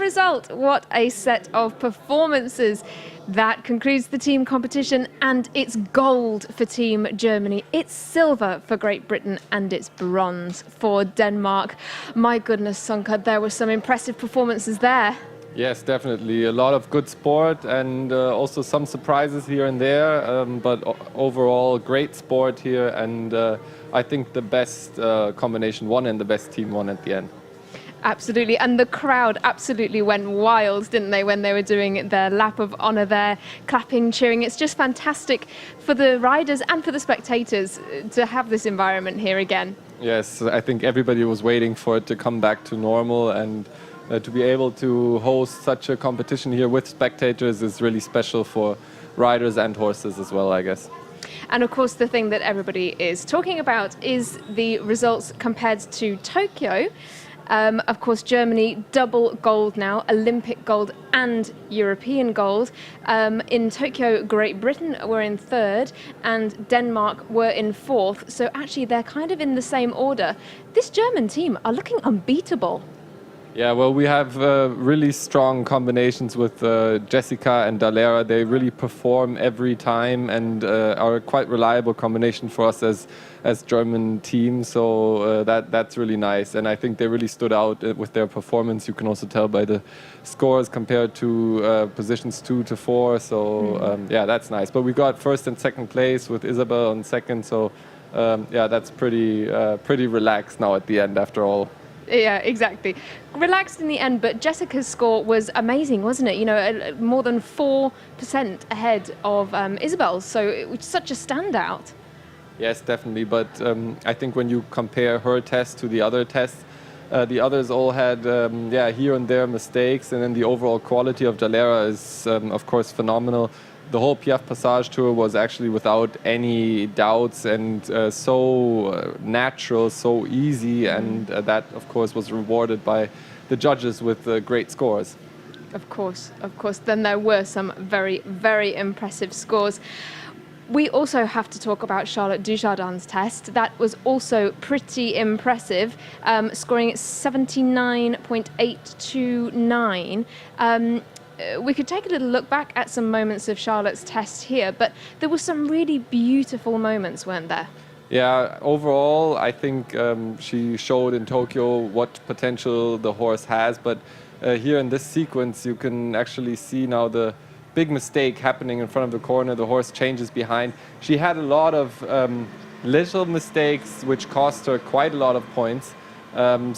result, what a set of performances. That concludes the team competition, and it's gold for Team Germany, it's silver for Great Britain, and it's bronze for Denmark. My goodness, Sonka, there were some impressive performances there. Yes, definitely. A lot of good sport and also some surprises here and there, but overall great sport here, and I think the best combination won and the best team won at the end. Absolutely, and the crowd absolutely went wild, didn't they, when they were doing their lap of honour there, clapping, cheering. It's just fantastic for the riders and for the spectators to have this environment here again. Yes, I think everybody was waiting for it to come back to normal, and to be able to host such a competition here with spectators is really special for riders and horses as well, I guess. And of course, the thing that everybody is talking about is the results compared to Tokyo. Of course, Germany, double gold now, Olympic gold and European gold. In Tokyo, Great Britain were in third and Denmark were in fourth. So actually, they're kind of in the same order. This German team are looking unbeatable. Yeah, well, we have really strong combinations with Jessica and Dalera. They really perform every time and are a quite reliable combination for us as German team. So that's really nice. And I think they really stood out with their performance. You can also tell by the scores compared to positions 2 to 4. So yeah, that's nice. But we got first and second place with Isabel on second. So yeah, that's pretty relaxed now at the end after all. Yeah, exactly. Relaxed in the end, but Jessica's score was amazing, wasn't it? You know, more than 4% ahead of Isabel's, so it was such a standout. Yes, definitely, but I think when you compare her test to the other tests, the others all had, yeah, here and there mistakes, and then the overall quality of Dalera is, of course, phenomenal. The whole Piaf Passage tour was actually without any doubts and so natural, so easy, and that, of course, was rewarded by the judges with great scores. Of course. Then there were some very, very impressive scores. We also have to talk about Charlotte Dujardin's test. That was also pretty impressive, scoring 79.829. We could take a little look back at some moments of Charlotte's test here, but there were some really beautiful moments, weren't there? Yeah, overall, I think she showed in Tokyo what potential the horse has, but here in this sequence, you can actually see now the big mistake happening in front of the corner. The horse changes behind. She had a lot of little mistakes, which cost her quite a lot of points.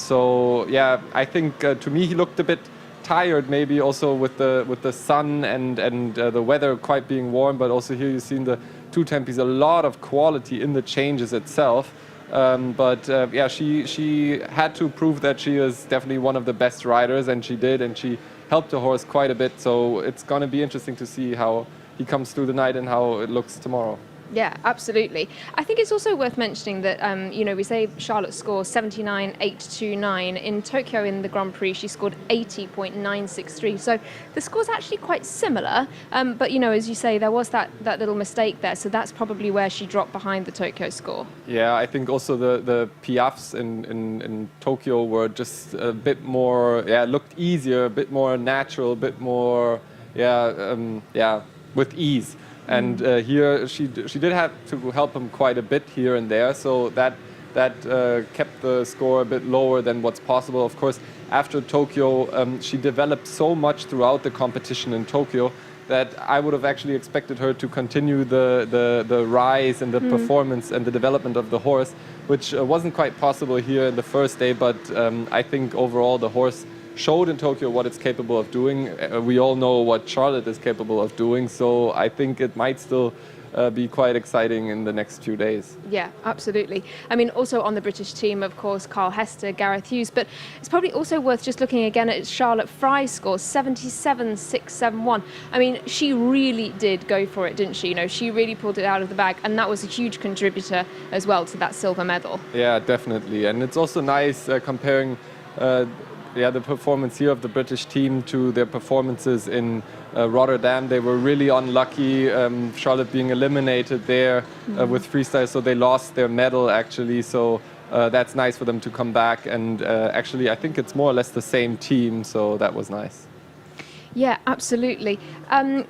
So yeah, I think to me he looked a bit tired, maybe also with the sun and the weather quite being warm, but also here you've seen the two tempies, a lot of quality in the changes itself. But yeah, she had to prove that she is definitely one of the best riders, and she did, and she helped the horse quite a bit. So it's going to be interesting to see how he comes through the night and how it looks tomorrow. Yeah, absolutely. I think it's also worth mentioning that, you know, we say Charlotte scores 79.829. In Tokyo in the Grand Prix, she scored 80.963. So the score's actually quite similar. But, you know, as you say, there was that little mistake there. So that's probably where she dropped behind the Tokyo score. Yeah, I think also the Piafs in Tokyo were just a bit more, yeah, looked easier, a bit more natural, a bit more, yeah, with ease. And here she did have to help him quite a bit here and there, so that kept the score a bit lower than what's possible. Of course, after Tokyo, she developed so much throughout the competition in Tokyo that I would have actually expected her to continue the rise and the performance and the development of the horse, which wasn't quite possible here in the first day. But I think overall the horse showed in Tokyo what it's capable of doing. We all know what Charlotte is capable of doing, so I think it might still be quite exciting in the next few days. Yeah, absolutely. I mean, also on the British team, of course, Carl Hester, Gareth Hughes, but it's probably also worth just looking again at Charlotte Fry's score, 77.671. I mean, she really did go for it, didn't she? You know, she really pulled it out of the bag, and that was a huge contributor as well to that silver medal. Yeah, definitely. And it's also nice comparing the performance here of the British team to their performances in Rotterdam. They were really unlucky, Charlotte being eliminated there with freestyle, so they lost their medal actually. So that's nice for them to come back. And actually, I think it's more or less the same team, so that was nice. Yeah, absolutely.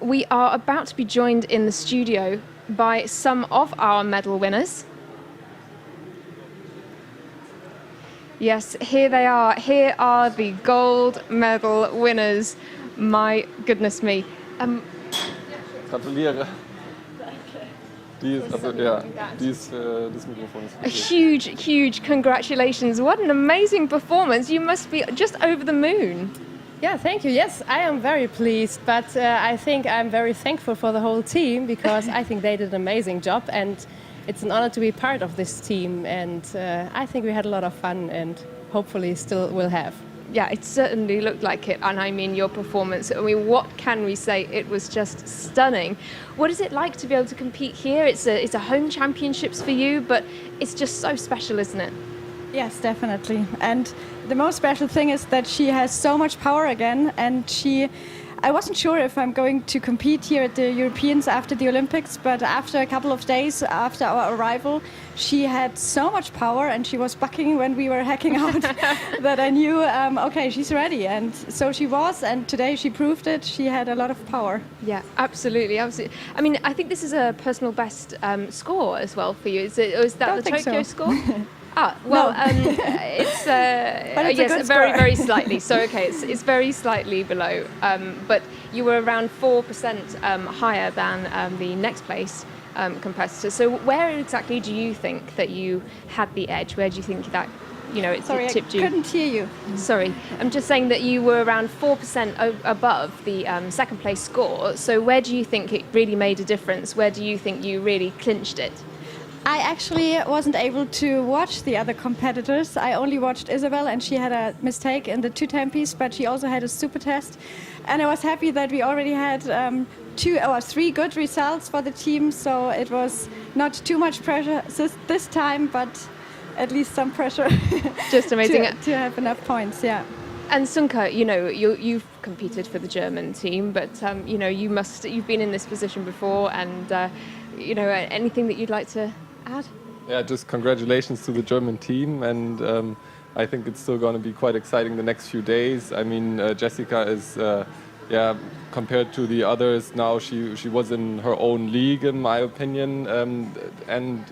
We are about to be joined in the studio by some of our medal winners. Yes, here they are. Here are the gold medal winners. My goodness me. Gratuliere. Das Mikrofon ist A huge congratulations. What an amazing performance. You must be just over the moon. Yeah, thank you. Yes, I am very pleased, but I think I'm very thankful for the whole team because I think they did an amazing job, and it's an honor to be part of this team, and I think we had a lot of fun and hopefully still will have. Yeah, it certainly looked like it, and I mean your performance. I mean, what can we say? It was just stunning. What is it like to be able to compete here? It's a home championships for you, but it's just so special, isn't it? Yes, definitely. And the most special thing is that she has so much power again, and I wasn't sure if I'm going to compete here at the Europeans after the Olympics, but after a couple of days after our arrival, she had so much power and she was bucking when we were hacking out that I knew, okay, she's ready. And so she was, and today she proved it. She had a lot of power. Yeah, absolutely. I mean, I think this is a personal best score as well for you. Is that the Tokyo score? Well, no. It's yes, very slightly. So okay, it's very slightly below, but you were around 4% higher than the next place competitor. So where exactly do you think that you had the edge? Where do you think that it tipped you? I couldn't hear you. Sorry, I'm just saying that you were around 4% above the second place score. So where do you think it really made a difference? Where do you think you really clinched it? I actually wasn't able to watch the other competitors. I only watched Isabel, and she had a mistake in the 2 tempies, but she also had a super test. And I was happy that we already had 2 or 3 good results for the team, so it was not too much pressure this time, but at least some pressure. Just amazing to have enough points, yeah. And Sunka, you've competed for the German team, but you've been in this position before, and anything that you'd like to add? Yeah, just congratulations to the German team, and I think it's still going to be quite exciting the next few days. I mean, Jessica is, compared to the others now, she was in her own league, in my opinion, and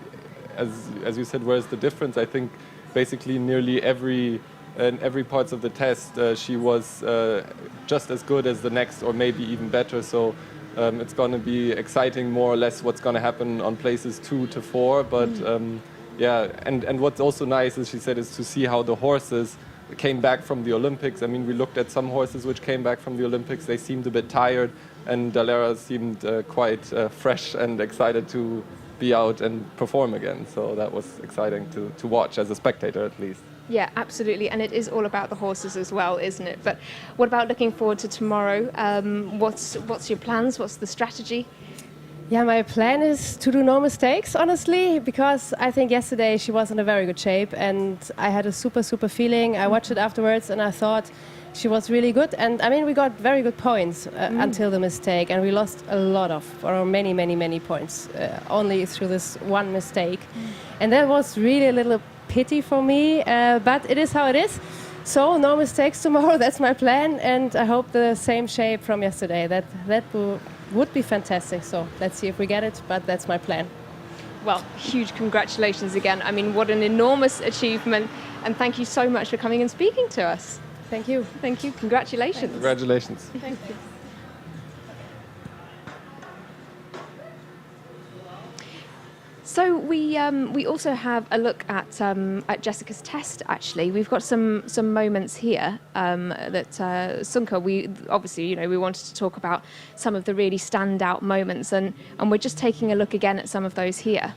as you said, where's the difference? I think basically nearly every parts of the test she was just as good as the next, or maybe even better. So. It's going to be exciting, more or less, what's going to happen on places 2 to 4. But and what's also nice, as she said, is to see how the horses came back from the Olympics. I mean, we looked at some horses which came back from the Olympics. They seemed a bit tired, and Dalera seemed quite fresh and excited to be out and perform again. So that was exciting to watch as a spectator, at least. Yeah, absolutely, and it is all about the horses as well, isn't it? But what about looking forward to tomorrow? What's your plans? What's the strategy? Yeah, my plan is to do no mistakes, honestly, because I think yesterday she was in a very good shape, and I had a super feeling. I watched it afterwards, and I thought she was really good. And I mean, we got very good points until the mistake, and we lost a lot of, or many points, only through this one mistake. And that was really a little pity for me, but it is how it is. So no mistakes tomorrow. That's my plan, and I hope the same shape from yesterday. That would be fantastic. So let's see if we get it, but that's my plan. Well, huge congratulations again. I mean, what an enormous achievement, and thank you so much for coming and speaking to us. Thank you. Thank you. Congratulations. Congratulations. Thank you. So we also have a look at Jessica's test. Actually, we've got some moments here that Sunka. We obviously we wanted to talk about some of the really standout moments, and we're just taking a look again at some of those here.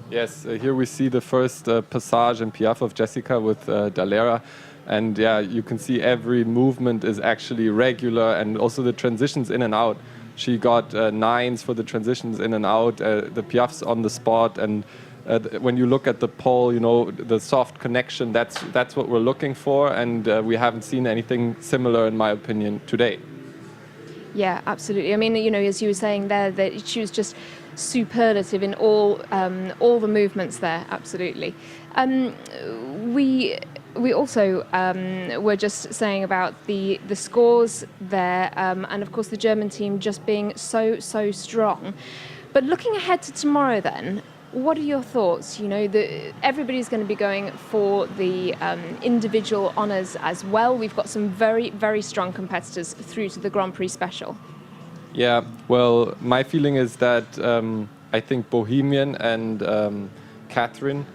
Yes, here we see the first passage and piaffe of Jessica with Dalera. And yeah, you can see every movement is actually regular, and also the transitions in and out. She got 9s for the transitions in and out, the piaffes on the spot, and when you look at the pole, the soft connection, that's what we're looking for, and we haven't seen anything similar, in my opinion, today. Yeah, absolutely. I mean, as you were saying there, that she was just superlative in all the movements there. Absolutely. We also were just saying about the scores there, and of course the German team just being so strong. But looking ahead to tomorrow, then, what are your thoughts? You know, everybody's going to be going for the individual honours as well. We've got some very strong competitors through to the Grand Prix Special. Yeah, well, my feeling is that I think Bohemian and Catherine,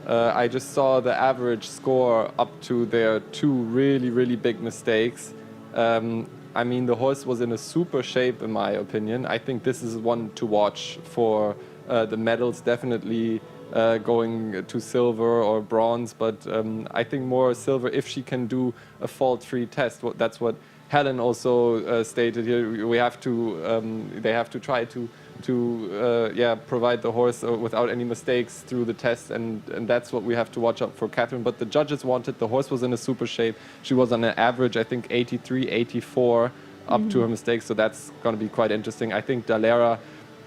I just saw the average score up to their 2 really big mistakes. I mean, the horse was in a super shape, in my opinion. I think this is one to watch for the medals, definitely going to silver or bronze, but I think more silver if she can do a fault-free test. That's what Helen also stated here. We have to, they have to try to provide the horse without any mistakes through the test, and that's what we have to watch out for Catherine. But the judges wanted, the horse was in a super shape. She was on an average, I think, 83, 84 up to her mistakes, so that's going to be quite interesting. I think Dalera,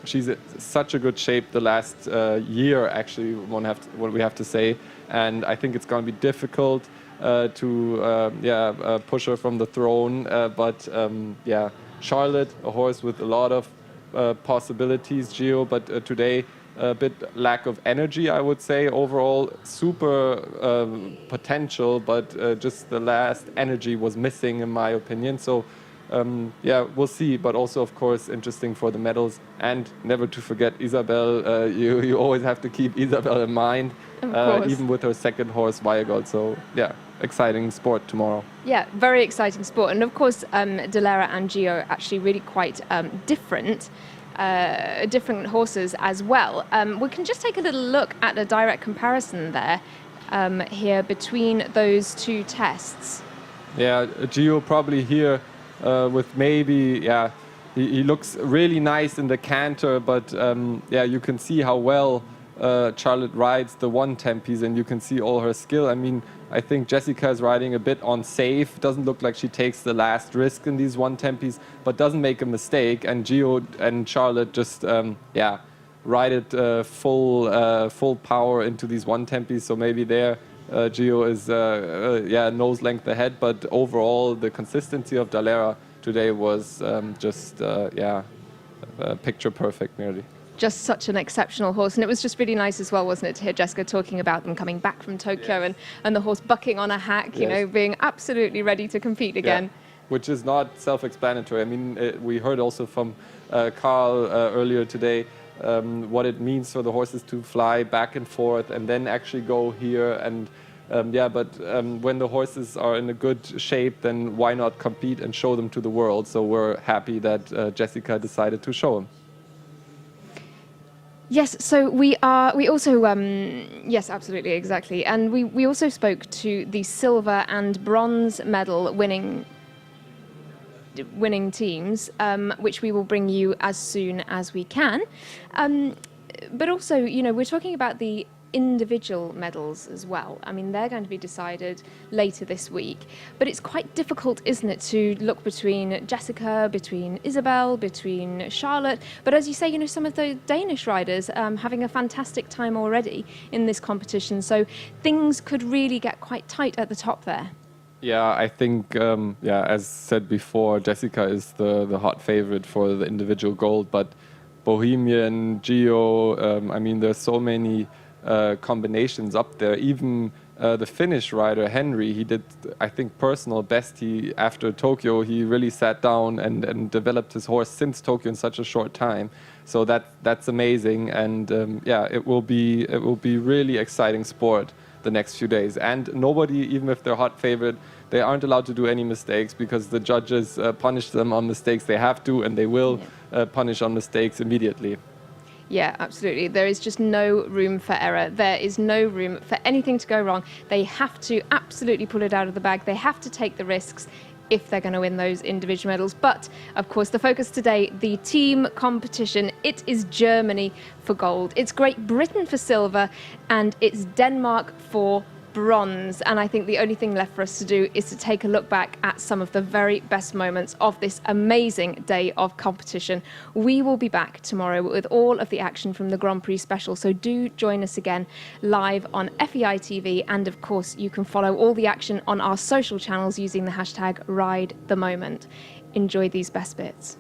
she's in such a good shape the last year, actually, what we have to say, and I think it's going to be difficult to push her from the throne. But Charlotte, a horse with a lot of possibilities, Gio, but today a bit lack of energy, I would say. Overall, super potential, but just the last energy was missing, in my opinion. So, we'll see. But also, of course, interesting for the medals. And never to forget Isabel. You always have to keep Isabel in mind, even with her second horse, Viagold. So, exciting sport tomorrow. Yeah, very exciting sport. And of course, Dalera and Gio are actually really quite different horses as well. We can just take a little look at a direct comparison there here between those two tests. Yeah, Gio probably here with maybe, he looks really nice in the canter, but you can see how well Charlotte rides the 1-tempies, and you can see all her skill. I mean, I think Jessica is riding a bit on safe. Doesn't look like she takes the last risk in these 1-tempies, but doesn't make a mistake. And Gio and Charlotte just, ride it full power into these 1-tempies. So maybe there, Gio is, nose length ahead. But overall, the consistency of Dalera today was picture perfect, nearly. Just such an exceptional horse, and it was just really nice as well, wasn't it, to hear Jessica talking about them coming back from Tokyo and the horse bucking on a hack, you know, being absolutely ready to compete again. Which is not self-explanatory. I mean, we heard also from Carl earlier today what it means for the horses to fly back and forth and then actually go here. And when the horses are in a good shape, then why not compete and show them to the world? So we're happy that Jessica decided to show them. Yes, so we also, yes, absolutely, exactly. And we also spoke to the silver and bronze medal winning teams, which we will bring you as soon as we can. But also, you know, we're talking about the individual medals as well. I mean, they're going to be decided later this week. But it's quite difficult, isn't it, to look between Jessica, between Isabel, between Charlotte. But as you say, you know, some of the Danish riders having a fantastic time already in this competition. So things could really get quite tight at the top there. Yeah, I think, as said before, Jessica is the hot favorite for the individual gold. But Bohemian, Gio, I mean, there's so many combinations up there. Even the Finnish rider Henry, he did, I think, personal best. After Tokyo, he really sat down and developed his horse since Tokyo in such a short time. So that's amazing, and it will be really exciting sport the next few days. And nobody, even if they're hot favorite, they aren't allowed to do any mistakes because the judges punish them on mistakes. They have to, and they will punish on mistakes immediately. Yeah, absolutely. There is just no room for error. There is no room for anything to go wrong. They have to absolutely pull it out of the bag. They have to take the risks if they're going to win those individual medals. But, of course, the focus today, the team competition, it is Germany for gold. It's Great Britain for silver, and it's Denmark for bronze. And I think the only thing left for us to do is to take a look back at some of the very best moments of this amazing day of competition. We will be back tomorrow with all of the action from the Grand Prix special, so do join us again live on FEI TV, and of course you can follow all the action on our social channels using the hashtag #RideTheMoment. Enjoy these best bits.